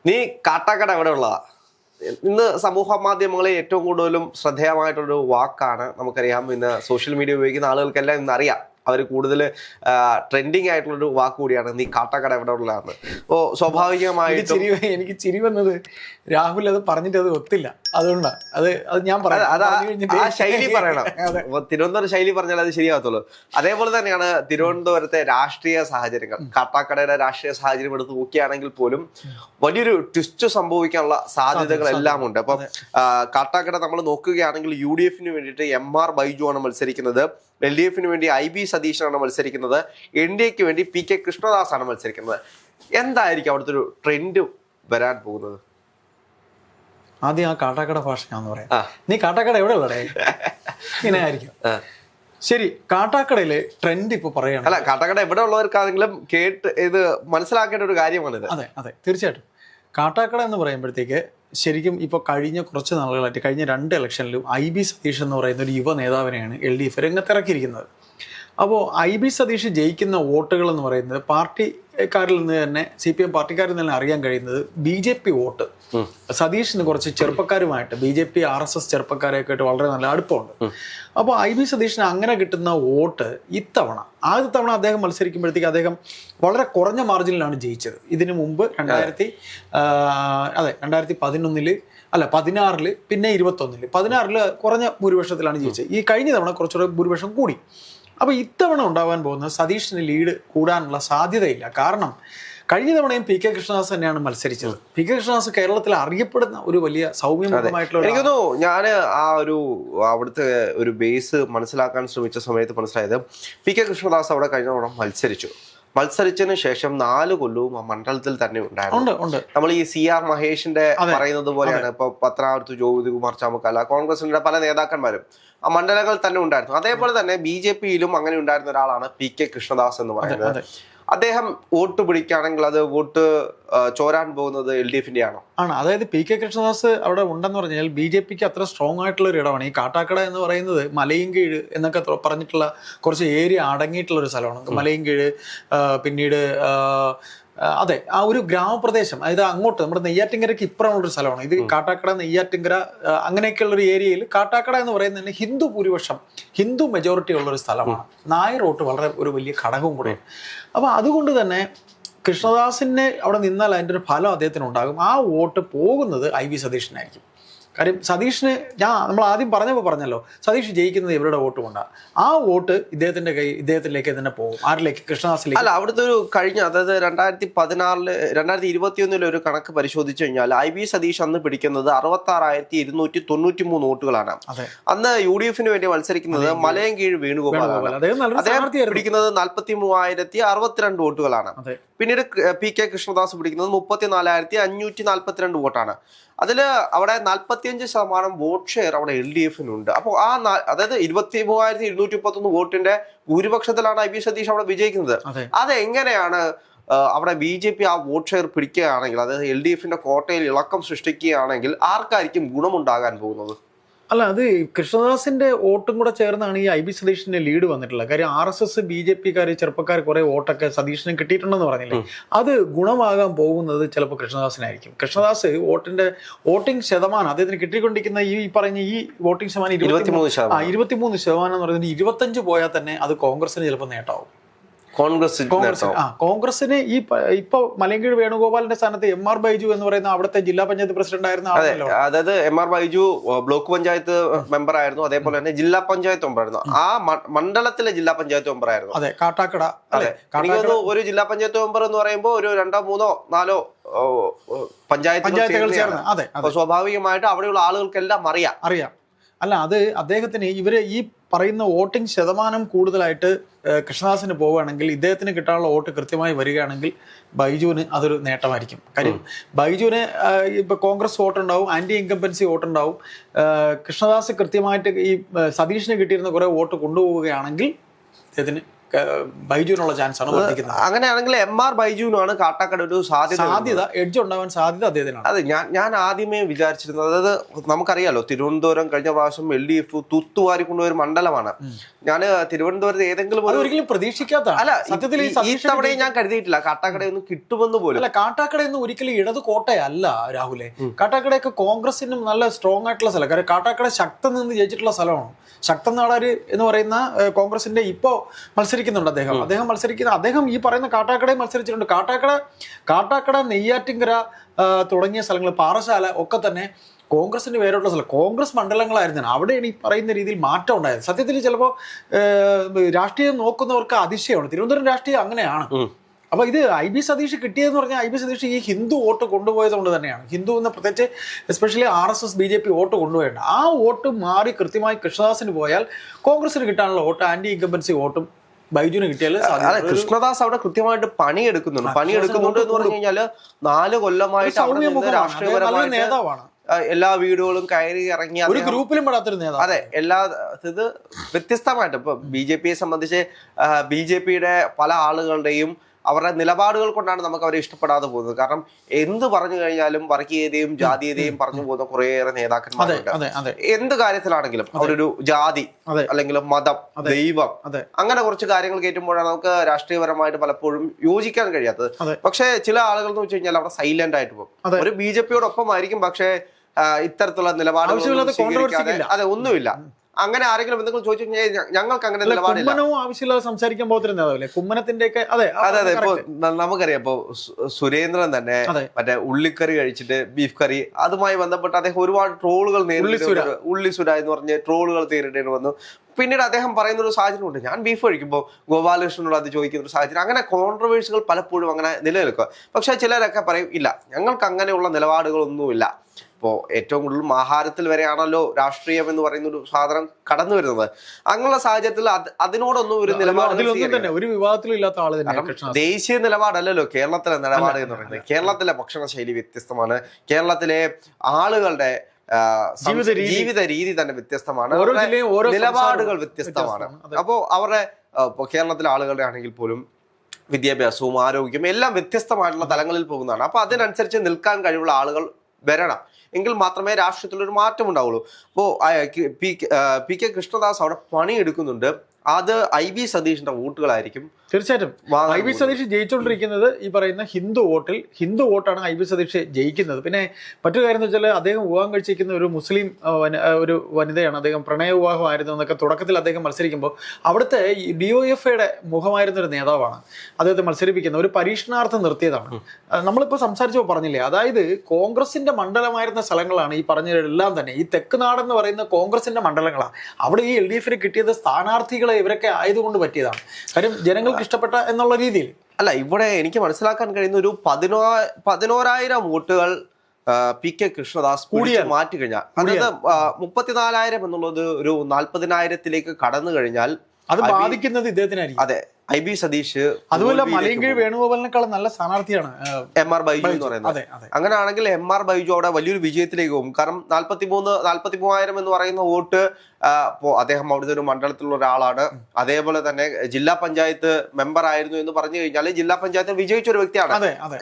നീ കാട്ടാക്കട എവിടെ ഉള്ളതാ? ഇന്ന് സമൂഹ മാധ്യമങ്ങളിൽ ഏറ്റവും കൂടുതലും ശ്രദ്ധേയമായിട്ടൊരു വാക്കാണ്. നമുക്കറിയാം, ഇന്ന് സോഷ്യൽ മീഡിയ ഉപയോഗിക്കുന്ന ആളുകൾക്കെല്ലാം ഇന്ന് അറിയാം. അവർ കൂടുതൽ ട്രെൻഡിങ് ആയിട്ടുള്ളൊരു വാക്ക് കൂടിയാണ് നീ കാട്ടാക്കട എവിടെ ഉള്ളതാണ്. അപ്പോൾ സ്വാഭാവികമായിട്ട് എനിക്ക് ചിരി വന്നത് രാഹുൽ അത് പറഞ്ഞിട്ട് അത് ഒത്തില്ല, അതുകൊണ്ടാണ് അത് ഞാൻ ആ ശൈലി പറയണം. തിരുവനന്തപുരം ശൈലി പറഞ്ഞാൽ അത് ശരിയാകത്തുള്ളൂ. അതേപോലെ തന്നെയാണ് തിരുവനന്തപുരത്തെ രാഷ്ട്രീയ സാഹചര്യങ്ങൾ. കാട്ടാക്കടയുടെ രാഷ്ട്രീയ സാഹചര്യം എടുത്ത് നോക്കുകയാണെങ്കിൽ പോലും വലിയൊരു ട്വിസ്റ്റ് സംഭവിക്കാനുള്ള സാധ്യതകളെല്ലാം ഉണ്ട്. അപ്പം കാട്ടാക്കട നമ്മൾ നോക്കുകയാണെങ്കിൽ UDF വേണ്ടിയിട്ട് MR ബൈജു ആണ് മത്സരിക്കുന്നത്, LDF വേണ്ടി IB സതീശനാണ് മത്സരിക്കുന്നത്, NDA വേണ്ടി PK കൃഷ്ണദാസ് ആണ് മത്സരിക്കുന്നത്. എന്തായിരിക്കും അവിടുത്തെ ഒരു ട്രെൻഡ് വരാൻ പോകുന്നത്? ആദ്യം ആ കാട്ടാക്കട ഭാഷയാന്ന് പറയാം. നീ കാട്ടാക്കട എവിടെ ഉള്ളടേ? ഇങ്ങനെ ആയിരിക്കും. ശരി, കാട്ടാക്കടയിലെ ട്രെൻഡ് ഇപ്പൊ പറയണം. അല്ല, കാട്ടാക്കട എവിടെ ഉള്ളവർക്കാണെങ്കിലും കേട്ട് ഇത് മനസ്സിലാക്കേണ്ട ഒരു കാര്യമാണിത്. അതെ അതെ, തീർച്ചയായിട്ടും. കാട്ടാക്കട എന്ന് പറയുമ്പോഴത്തേക്ക് ശരിക്കും ഇപ്പോൾ കഴിഞ്ഞ കുറച്ച് നാളുകളായിട്ട് കഴിഞ്ഞ 2 ഇലക്ഷനിലും IB സതീഷ് എന്ന് പറയുന്ന ഒരു യുവ നേതാവിനെയാണ് LDF രംഗത്തിറക്കിയിരിക്കുന്നത്. അപ്പോൾ IB സതീഷ് ജയിക്കുന്ന വോട്ടുകൾ എന്ന് പറയുന്നത് പാർട്ടിക്കാരിൽ നിന്ന് തന്നെ, CPM പാർട്ടിക്കാരിൽ നിന്ന് തന്നെ അറിയാൻ കഴിയുന്നത് BJP വോട്ട് സതീഷിന് കുറച്ച് ചെറുപ്പക്കാരുമായിട്ട് BJP RSS ചെറുപ്പക്കാരെയൊക്കെ ആയിട്ട് വളരെ നല്ല അടുപ്പമുണ്ട്. അപ്പോൾ IB സതീഷിന് അങ്ങനെ കിട്ടുന്ന വോട്ട് ഇത്തവണ ആദ്യ തവണ അദ്ദേഹം മത്സരിക്കുമ്പോഴത്തേക്ക് അദ്ദേഹം വളരെ കുറഞ്ഞ മാർജിനിലാണ് ജയിച്ചത്. ഇതിനു മുമ്പ് 2011 അല്ല 16 പിന്നെ 21 16 കുറഞ്ഞ ഭൂരിപക്ഷത്തിലാണ് ജയിച്ചത്. ഈ കഴിഞ്ഞ തവണ കുറച്ചുകൂടെ ഭൂരിപക്ഷം കൂടി. അപ്പോൾ ഇത്തവണ ഉണ്ടാവാൻ പോകുന്ന സതീഷിന് ലീഡ് കൂടാനുള്ള സാധ്യതയില്ല. കാരണം കഴിഞ്ഞ തവണയും PK കൃഷ്ണദാസ് തന്നെയാണ് മത്സരിച്ചത്. PK കൃഷ്ണദാസ് കേരളത്തിൽ അറിയപ്പെടുന്ന ഒരു വലിയ സൗമ്യമായിട്ടുള്ള, എനിക്ക് തോന്നുന്നു ഞാൻ അവിടുത്തെ ഒരു ബേസ് മനസ്സിലാക്കാൻ ശ്രമിച്ച സമയത്ത് മനസ്സിലായത് PK കൃഷ്ണദാസ് അവിടെ കഴിഞ്ഞ തവണ മത്സരിച്ചതിന് ശേഷം 4 കൊല്ലവും ആ മണ്ഡലത്തിൽ തന്നെ ഉണ്ടായിരുന്നു. നമ്മൾ ഈ CR മഹേഷിന്റെ പറയുന്നത് പോലെയാണ്. ഇപ്പൊ പത്തനാപുരത്ത് ജ്യോതികുമാർ ചാമക്കാല, കോൺഗ്രസിന്റെ പല നേതാക്കന്മാരും ആ മണ്ഡലങ്ങളിൽ തന്നെ ഉണ്ടായിരുന്നു. അതേപോലെ തന്നെ BJPയിലും അങ്ങനെ ഉണ്ടായിരുന്ന ഒരാളാണ് PK കൃഷ്ണദാസ് എന്ന് പറയുന്നത്. അദ്ദേഹം വോട്ട് പിടിക്കുകയാണെങ്കിൽ അത് വോട്ട് ചോരാൻ പോകുന്നത് LDF ആണോ? ആണ്. അതായത് PK കൃഷ്ണദാസ് അവിടെ ഉണ്ടെന്ന് പറഞ്ഞാൽ BJPക്ക് അത്ര സ്ട്രോങ് ആയിട്ടുള്ള ഒരു ഇടമാണ്. ഈ കാട്ടാക്കട എന്ന് പറയുന്നത് മലയിൻകീഴ് എന്നൊക്കെ പറഞ്ഞിട്ടുള്ള കുറച്ച് ഏരിയ അടങ്ങിയിട്ടുള്ള ഒരു സ്ഥലമാണ്. മലയിൻകീഴ്, പിന്നീട് അതെ, ആ ഒരു ഗ്രാമപ്രദേശം, അതായത് അങ്ങോട്ട് നമ്മുടെ നെയ്യാറ്റിൻകരയ്ക്ക് ഇപ്പുറമുള്ളൊരു സ്ഥലമാണ് ഇത്. കാട്ടാക്കട, നെയ്യാറ്റിൻകര അങ്ങനെയൊക്കെയുള്ള ഒരു ഏരിയയിൽ കാട്ടാക്കട എന്ന് പറയുന്നതിന് ഹിന്ദു മെജോറിറ്റി ഉള്ളൊരു സ്ഥലമാണ്. നായർ വോട്ട് വളരെ ഒരു വലിയ ഘടകവും കൂടെയാണ്. അപ്പോൾ അതുകൊണ്ട് തന്നെ കൃഷ്ണദാസിനെ അവിടെ നിന്നാൽ അതിൻ്റെ ഒരു ഫലം അദ്ദേഹത്തിന് ഉണ്ടാകും. ആ വോട്ട് പോകുന്നത് IB സതീഷിനായിരിക്കും. കാര്യം സതീഷിന് നമ്മൾ ആദ്യം പറഞ്ഞല്ലോ, സതീഷ് ജയിക്കുന്നത് ഇവരുടെ വോട്ട് കൊണ്ടാണ്. ആ വോട്ട് ഇദ്ദേഹത്തിലേക്ക് തന്നെ പോകും. ആരിലേക്ക്? കൃഷ്ണദാസിലേക്ക്. അല്ല, അവിടുത്തെ ഒരു കഴിഞ്ഞ, അതായത് 2021 ഒരു കണക്ക് പരിശോധിച്ചു കഴിഞ്ഞാൽ IB സതീഷ് അന്ന് പിടിക്കുന്നത് 66,293 വോട്ടുകളാണ്. അന്ന് UDF വേണ്ടി മത്സരിക്കുന്നത് മലയൻകീഴ് വേണുഗോപാലാണ്. അദ്ദേഹം പിടിക്കുന്നത് 43,062 വോട്ടുകളാണ്. പിന്നീട് PK കൃഷ്ണദാസ് പിടിക്കുന്നത് 34,542 വോട്ടാണ്. അതില് അവിടെ 45% വോട്ട് ഷെയർ അവിടെ LDF ഉണ്ട്. അപ്പോൾ അതായത് 23,231 വോട്ടിന്റെ ഭൂരിപക്ഷത്തിലാണ് IB സതീഷ് അവിടെ വിജയിക്കുന്നത്. അതെങ്ങനെയാണ് അവിടെ BJP ആ വോട്ട് ഷെയർ പിടിക്കുകയാണെങ്കിൽ, അതായത് LDF കോട്ടയിൽ ഇളക്കം സൃഷ്ടിക്കുകയാണെങ്കിൽ ആർക്കായിരിക്കും ഗുണമുണ്ടാകാൻ പോകുന്നത്? അല്ല, അത് കൃഷ്ണദാസിന്റെ വോട്ടും കൂടെ ചേർന്നാണ് ഈ IB സതീഷിന്റെ ലീഡ് വന്നിട്ടുള്ളത്. കാര്യം RSS BJPക്കാർ ചെറുപ്പക്കാർ കുറെ വോട്ടൊക്കെ സതീഷിന് കിട്ടിയിട്ടുണ്ടെന്ന് പറഞ്ഞില്ലേ, അത് ഗുണമാകാൻ പോകുന്നത് ചിലപ്പോൾ കൃഷ്ണദാസിനായിരിക്കും. കൃഷ്ണദാസ് വോട്ടിംഗ് ശതമാനം അദ്ദേഹത്തിന് കിട്ടിക്കൊണ്ടിരിക്കുന്ന ഈ പറഞ്ഞ ഈ വോട്ടിംഗ് ശതമാനം 23% എന്ന് പറയുന്നത് 25 പോയാൽ തന്നെ അത് കോൺഗ്രസിന് ചിലപ്പോൾ നേട്ടമാവും. കോൺഗ്രസിന് ഇപ്പൊ മലയൻകീഴ് വേണുഗോപാലിന്റെ സ്ഥാനത്ത് MR ബൈജു എന്ന് പറയുന്ന അവിടുത്തെ ജില്ലാ പഞ്ചായത്ത് പ്രസിഡന്റ് ആയിരുന്ന ആളല്ലോ. അതായത് MR Baiju block panchayat member ആയിരുന്നു, അതേപോലെ തന്നെ ജില്ലാ പഞ്ചായത്ത് മെമ്പർ ആയിരുന്നു. ആ മണ്ഡലത്തിലെ ജില്ലാ പഞ്ചായത്ത് മെമ്പർ ആയിരുന്നു. അതെ, കാട്ടാക്കട. ഒരു ജില്ലാ പഞ്ചായത്ത് മെമ്പർ എന്ന് പറയുമ്പോൾ ഒരു 2, 3, 4 പഞ്ചായത്തുകൾ ചേർന്ന്. സ്വാഭാവികമായിട്ട് അവിടെയുള്ള ആളുകൾക്കെല്ലാം അറിയാം. അല്ല, അത് അദ്ദേഹത്തിന് ഈ പറയുന്ന വോട്ടിംഗ് ശതമാനം കൂടുതലായിട്ട് കൃഷ്ണദാസിന് പോവുകയാണെങ്കിൽ, ഇദ്ദേഹത്തിന് കിട്ടാനുള്ള വോട്ട് കൃത്യമായി വരികയാണെങ്കിൽ ബൈജുവിന് അതൊരു നേട്ടമായിരിക്കും. കാര്യം ബൈജുവിന് ഇപ്പൊ കോൺഗ്രസ് വോട്ടുണ്ടാവും, ആന്റി ഇൻകംബൻസി വോട്ടുണ്ടാവും. കൃഷ്ണദാസ് കൃത്യമായിട്ട് ഈ സതീഷിന് കിട്ടിയിരുന്ന കുറെ വോട്ട് കൊണ്ടുപോവുകയാണെങ്കിൽ അദ്ദേഹത്തിന് ബൈജുവിനുള്ള ചാൻസ് ആണ് വർദ്ധിക്കുന്നത്. അങ്ങനെയാണെങ്കിൽ MR ബൈജുവിനാണ് കാട്ടാക്കട ഒരു സാധ്യത എഡ്ജ് ഉണ്ടാവാൻ സാധ്യത അദ്ദേഹത്തിനാണ്. അതെ, ഞാൻ ആദ്യമേ വിചാരിച്ചിരുന്നത്, അതായത് നമുക്കറിയാലോ തിരുവനന്തപുരം കഴിഞ്ഞ പ്രാവശ്യം LDF തൂത്തുവാരി കൊണ്ടുപോയ മണ്ഡലമാണ്. ഞാൻ തിരുവനന്തപുരത്ത് ഏതെങ്കിലും ഒരിക്കലും പ്രതീക്ഷിക്കാത്ത അല്ല, സത്യത്തിൽ ഈ തവണയും ഞാൻ കരുതിയിട്ടില്ല കാട്ടാക്കടയൊന്നും കിട്ടുമെന്ന് പോലും. അല്ല, കാട്ടാക്കടയൊന്നും ഒരിക്കലും ഇടത് കോട്ടയല്ല രാഹുലെ. കാട്ടാക്കടയൊക്കെ കോൺഗ്രസിനും നല്ല സ്ട്രോങ് ആയിട്ടുള്ള സ്ഥലം. കാരണം കാട്ടാക്കട ശക്തൻ നിന്ന് ജയിച്ചിട്ടുള്ള സ്ഥലമാണ്. ശക്തൻ നാടാര് എന്ന് പറയുന്ന കോൺഗ്രസിന്റെ ഇപ്പോ മത്സരിക്കുന്നുണ്ട് അദ്ദേഹം ഈ പറയുന്ന കാട്ടാക്കടയിൽ മത്സരിച്ചിട്ടുണ്ട്. കാട്ടാക്കട നെയ്യാറ്റിൻകര തുടങ്ങിയ സ്ഥലങ്ങൾ, പാറശാല ഒക്കെ തന്നെ കോൺഗ്രസിന്റെ പേരുള്ള സ്ഥലം, കോൺഗ്രസ് മണ്ഡലങ്ങളായിരുന്നു. അവിടെയാണ് ഈ പറയുന്ന രീതിയിൽ മാറ്റം ഉണ്ടായത്. സത്യത്തിൽ ചിലപ്പോൾ രാഷ്ട്രീയം നോക്കുന്നവർക്ക് അതിശയമാണ്. തിരുവനന്തപുരം രാഷ്ട്രീയം അങ്ങനെയാണ്. അപ്പൊ ഇത് IB സതീഷ് കിട്ടിയതെന്ന് പറഞ്ഞാൽ IB സതീഷ് ഈ ഹിന്ദു വോട്ട് കൊണ്ടുപോയത് കൊണ്ട് തന്നെയാണ്. ഹിന്ദു എന്ന് പ്രത്യേകിച്ച് എസ്പെഷ്യലി RSS BJP വോട്ട് കൊണ്ടുപോയിട്ടുണ്ട്. ആ വോട്ട് മാറി കൃത്യമായി കൃഷ്ണദാസിന് പോയാൽ കോൺഗ്രസിന് കിട്ടാനുള്ള വോട്ട്, ആന്റി ഇൻകംബൻസി വോട്ടും ബൈജുവിന് കിട്ടിയാൽ. കൃഷ്ണദാസ് അവിടെ കൃത്യമായിട്ട് പണിയെടുക്കുന്നുണ്ട് എന്ന് പറഞ്ഞു കഴിഞ്ഞാല് 4 കൊല്ലമായിട്ട് രാഷ്ട്രീയപരമായ നേതാവാണ്. എല്ലാ വീടുകളും കയറി ഇറങ്ങി, ഒരു ഗ്രൂപ്പിലും പെടാത്തൊരു നേതാവ്. അതെ, ഇത് വ്യത്യസ്തമായിട്ട് ഇപ്പൊ BJPയെ സംബന്ധിച്ച് BJPയുടെ പല ആളുകളുടെയും അവരുടെ നിലപാടുകൾ കൊണ്ടാണ് നമുക്ക് അവരെ ഇഷ്ടപ്പെടാതെ പോകുന്നത്. കാരണം എന്ത് പറഞ്ഞു കഴിഞ്ഞാലും വർഗീയതയും ജാതീയതയും പറഞ്ഞു പോകുന്ന കുറേയേറെ നേതാക്കന്മാരുണ്ട്. എന്ത് കാര്യത്തിലാണെങ്കിലും അവരൊരു ജാതി അല്ലെങ്കിൽ മതം, ദൈവം, അങ്ങനെ കുറച്ച് കാര്യങ്ങൾ കേട്ടുമ്പോഴാണ് നമുക്ക് രാഷ്ട്രീയപരമായിട്ട് പലപ്പോഴും യോജിക്കാൻ കഴിയാത്തത്. പക്ഷെ ചില ആളുകൾ എന്ന് വെച്ച് കഴിഞ്ഞാൽ അവിടെ സൈലന്റ് ആയിട്ട് പോകും. ഒരു BJPയോടൊപ്പമായിരിക്കും, പക്ഷെ ഇത്തരത്തിലുള്ള നിലപാടുകൾ അതെ ഒന്നുമില്ല. അങ്ങനെ ആരെങ്കിലും എന്തെങ്കിലും ചോദിച്ചു കഴിഞ്ഞാൽ ഞങ്ങൾക്ക് അങ്ങനെ നിലപാടില്ല. ആവശ്യമില്ലാതെ സംസാരിക്കാൻ പോകുന്ന കുമ്മനത്തിന്റെ ഒക്കെ. അതെ, ഇപ്പൊ നമുക്കറിയാം, ഇപ്പൊ സുരേന്ദ്രൻ തന്നെ മറ്റേ ഉള്ളിക്കറി കഴിച്ചിട്ട് ബീഫ് കറി, അതുമായി ബന്ധപ്പെട്ട് അദ്ദേഹം ഒരുപാട് ട്രോളുകൾ ഉള്ളിസുര എന്ന് പറഞ്ഞ് ട്രോളുകൾ നേരിടേണ്ടി വന്നു. പിന്നീട് അദ്ദേഹം പറയുന്ന ഒരു സാഹചര്യമുണ്ട്, ഞാൻ ബീഫ് കഴിക്കുമ്പോൾ ഗോപാലകൃഷ്ണനോട് അത് ചോദിക്കുന്ന ഒരു സാഹചര്യം. അങ്ങനെ കോൺട്രവേഴ്സികൾ പലപ്പോഴും അങ്ങനെ നിലനിൽക്കുക. പക്ഷെ ചിലരൊക്കെ പറയും ഇല്ല, ഞങ്ങൾക്ക് അങ്ങനെയുള്ള നിലപാടുകളൊന്നുമില്ല. ഇപ്പോൾ ഏറ്റവും കൂടുതൽ ആഹാരത്തിൽ വരെയാണല്ലോ രാഷ്ട്രീയം എന്ന് പറയുന്ന ഒരു സാധനം കടന്നു വരുന്നത്. അങ്ങനെയുള്ള സാഹചര്യത്തിൽ അതിനോടൊന്നും ഒരു നിലപാട്, ഒരു വിവാദത്തിലും ഇല്ലാത്ത ആള് തന്നെ. ദേശീയ നിലപാടല്ലല്ലോ കേരളത്തിലെ നിലപാട് എന്ന് പറയുന്നത്. കേരളത്തിലെ ഭക്ഷണ ശൈലി വ്യത്യസ്തമാണ്. കേരളത്തിലെ ആളുകളുടെ ജീവിത രീതി തന്നെ വ്യത്യസ്തമാണ്. നിലപാടുകൾ വ്യത്യസ്തമാണ്. അപ്പോ അവരുടെ കേരളത്തിലെ ആളുകളുടെ ആണെങ്കിൽ പോലും വിദ്യാഭ്യാസവും ആരോഗ്യവും എല്ലാം വ്യത്യസ്തമായിട്ടുള്ള തലങ്ങളിൽ പോകുന്നതാണ്. അപ്പൊ അതിനനുസരിച്ച് നിൽക്കാൻ കഴിവുള്ള ആളുകൾ വരണം, എങ്കിൽ മാത്രമേ രാഷ്ട്രീയത്തിൽ ഒരു മാറ്റം ഉണ്ടാവുള്ളൂ. അപ്പോൾ PK കൃഷ്ണദാസ് അവിടെ പണിയെടുക്കുന്നുണ്ട്. അത് IB സതീഷിന്റെ വോട്ടുകളായിരിക്കും തീർച്ചയായിട്ടും. IB സതീഷ് ജയിച്ചുകൊണ്ടിരിക്കുന്നത് ഈ പറയുന്ന ഹിന്ദു വോട്ടാണ് IB സതീഷ് ജയിക്കുന്നത്. പിന്നെ മറ്റൊരു കാര്യം എന്ന് വെച്ചാൽ അദ്ദേഹം വിവാഹം കഴിച്ചിരിക്കുന്ന ഒരു മുസ്ലിം ഒരു വനിതയാണ്. അദ്ദേഹം പ്രണയ വിവാഹമായിരുന്നു എന്നൊക്കെ തുടക്കത്തിൽ അദ്ദേഹം മത്സരിക്കുമ്പോൾ അവിടുത്തെ DOFയുടെ മുഖമായിരുന്ന ഒരു നേതാവാണ് അദ്ദേഹത്തെ മത്സരിപ്പിക്കുന്ന ഒരു പരീക്ഷണാർത്ഥം നിർത്തിയതാണ്. നമ്മളിപ്പോൾ സംസാരിച്ചപ്പോൾ പറഞ്ഞില്ലേ, അതായത് കോൺഗ്രസിന്റെ മണ്ഡലമായിരുന്ന സ്ഥലങ്ങളാണ് ഈ പറഞ്ഞതെല്ലാം തന്നെ. ഈ തെക്ക് നാടെന്ന് പറയുന്ന കോൺഗ്രസിന്റെ മണ്ഡലങ്ങളാണ്. അവിടെ ഈ LDFന് കിട്ടിയത് സ്ഥാനാർത്ഥികളെ ഇവരൊക്കെ ആയതുകൊണ്ട് പറ്റിയതാണ്. കാര്യം ജനങ്ങൾക്ക് ഇഷ്ടപ്പെട്ട എന്നുള്ള രീതിയിൽ അല്ല. ഇവിടെ എനിക്ക് മനസ്സിലാക്കാൻ കഴിയുന്ന ഒരു 11,000 വോട്ടുകൾ PK കൃഷ്ണദാസ് മാറ്റി കഴിഞ്ഞാൽ, അതായത് 34,000 എന്നുള്ളത് ഒരു 40,000-ലേക്ക് കടന്നു കഴിഞ്ഞാൽ അത് ബാധിക്കുന്നത് ഇദ്ദേഹത്തിനായിരിക്കും. അതെ, IB സതീഷ് അതുപോലെ മലയൻകീഴ് വേണുഗോപാലിനേക്കാളും നല്ല സ്ഥാനാർത്ഥിയാണ് MR ബൈജു എന്ന് പറയുന്നത്. അങ്ങനെയാണെങ്കിൽ MR ബൈജു അവിടെ വലിയൊരു വിജയത്തിലേക്ക് പോകും. കാരണം 43,000 എന്ന് പറയുന്ന വോട്ട് അദ്ദേഹം അവിടുത്തെ ഒരു മണ്ഡലത്തിലുള്ള ഒരാളാണ്. അതേപോലെ തന്നെ ജില്ലാ പഞ്ചായത്ത് മെമ്പർ ആയിരുന്നു എന്ന് പറഞ്ഞു കഴിഞ്ഞാൽ ജില്ലാ പഞ്ചായത്തിൽ വിജയിച്ച ഒരു വ്യക്തിയാണ്,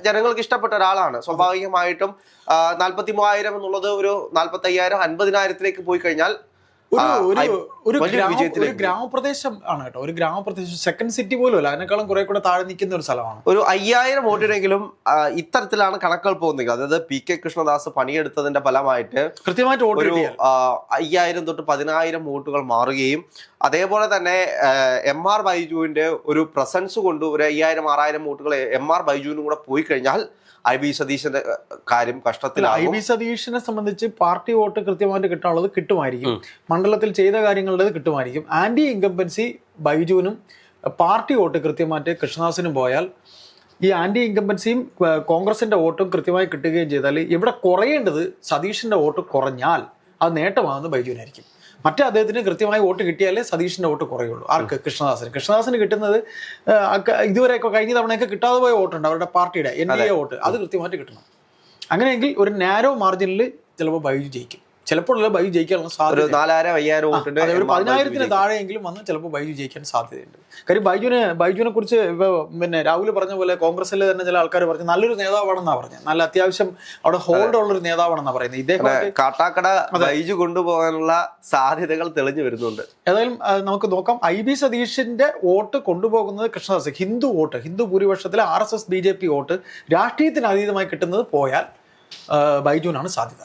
ജനങ്ങൾക്ക് ഇഷ്ടപ്പെട്ട ഒരാളാണ്. സ്വാഭാവികമായിട്ടും 43,000 എന്നുള്ളത് ഒരു 45,000 50,000-ലേക്ക് പോയി കഴിഞ്ഞാൽ ഒരു ഗ്രാമപ്രദേശം ആണ് കേട്ടോ. ഒരു ഗ്രാമപ്രദേശം, സെക്കൻഡ് സിറ്റി പോലും അല്ല, അതിനേക്കാളും കുറെ കൂടെ താഴെ നിൽക്കുന്ന ഒരു സ്ഥലമാണ്. ഒരു 5,000 വോട്ടിനെങ്കിലും ഇത്തരത്തിലാണ് കണക്കുകൾ പോകുന്നത്. അതായത് PK കൃഷ്ണദാസ് പണിയെടുത്തതിന്റെ ഫലമായിട്ട് കൃത്യമായിട്ട് ഒരു 5,000 തൊട്ട് 10,000 വോട്ടുകൾ മാറുകയും, അതേപോലെ തന്നെ MR ബൈജുവിന്റെ ഒരു പ്രസൻസ് കൊണ്ട് ഒരു 5,000-6,000 വോട്ടുകൾ MR ബൈജുവിനും കൂടെ പോയി കഴിഞ്ഞാൽ IB സതീഷിന്റെ കാര്യം കഷ്ടത്തിലാകും. IB സതീഷിനെ സംബന്ധിച്ച് പാർട്ടി വോട്ട് കൃത്യമായിട്ട് കിട്ടാനുള്ളത് കിട്ടുമായിരിക്കും, മണ്ഡലത്തിൽ ചെയ്ത കാര്യങ്ങളുടേത് കിട്ടുമായിരിക്കും. ആന്റി ഇൻകംബൻസി ബൈജുവിനും പാർട്ടി വോട്ട് കൃത്യമായിട്ട് കൃഷ്ണദാസിനും പോയാൽ ഈ ആന്റി ഇൻകംബൻസിയും കോൺഗ്രസിന്റെ വോട്ടും കൃത്യമായി കിട്ടുകയും ചെയ്താൽ ഇവിടെ കുറയേണ്ടത് സതീഷിന്റെ വോട്ട് കുറഞ്ഞാൽ അത് നേട്ടമാകുന്നത് ബൈജുവിനായിരിക്കും. മറ്റേ അദ്ദേഹത്തിന് കൃത്യമായി വോട്ട് കിട്ടിയാലേ സതീഷിന്റെ വോട്ട് കുറയുള്ളൂ. ആർക്ക്? കൃഷ്ണദാസിന് കിട്ടുന്നത് ഇതുവരെയൊക്കെ കഴിഞ്ഞ തവണയൊക്കെ കിട്ടാതെ പോയ വോട്ടുണ്ട് അവരുടെ പാർട്ടിയുടെ NDA വോട്ട്, അത് കൃത്യമായിട്ട് കിട്ടണം. അങ്ങനെയെങ്കിൽ ഒരു നാരോ മാർജിനിൽ ചിലപ്പോൾ ബൈജു ജയിക്കും. ചിലപ്പോൾ ബൈജു ജയിക്കാനുള്ള സാധ്യത 4,000-5,000 വോട്ടിന് ഒരു 10,000-ന് താഴെയെങ്കിലും വന്ന് ചിലപ്പോൾ ബൈജു ജയിക്കാൻ സാധ്യതയുണ്ട്. കാര്യം ബൈജുവിനെ കുറിച്ച് പിന്നെ രാഹുൽ പറഞ്ഞ പോലെ കോൺഗ്രസിലെ തന്നെ ചില ആൾക്കാർ പറഞ്ഞു നല്ലൊരു നേതാവാണെന്നാ പറഞ്ഞത്. നല്ല അത്യാവശ്യം അവിടെ ഹോൾഡ് ഉള്ള ഒരു നേതാവാണെന്നാ പറയുന്നത്. ഇദ്ദേഹം കാട്ടാക്കട ബൈജു കൊണ്ടുപോകാനുള്ള സാധ്യതകൾ തെളിഞ്ഞു വരുന്നുണ്ട്. ഏതായാലും നമുക്ക് നോക്കാം. IB സതീഷിന്റെ വോട്ട് കൊണ്ടുപോകുന്നത് കൃഷ്ണദാസ്, ഹിന്ദു വോട്ട്, ഹിന്ദു ഭൂരിപക്ഷത്തിലെ RSS BJP വോട്ട് രാഷ്ട്രീയത്തിന് അതീതമായി കിട്ടുന്നത് പോയാൽ ബൈജുവിനാണ് സാധ്യത.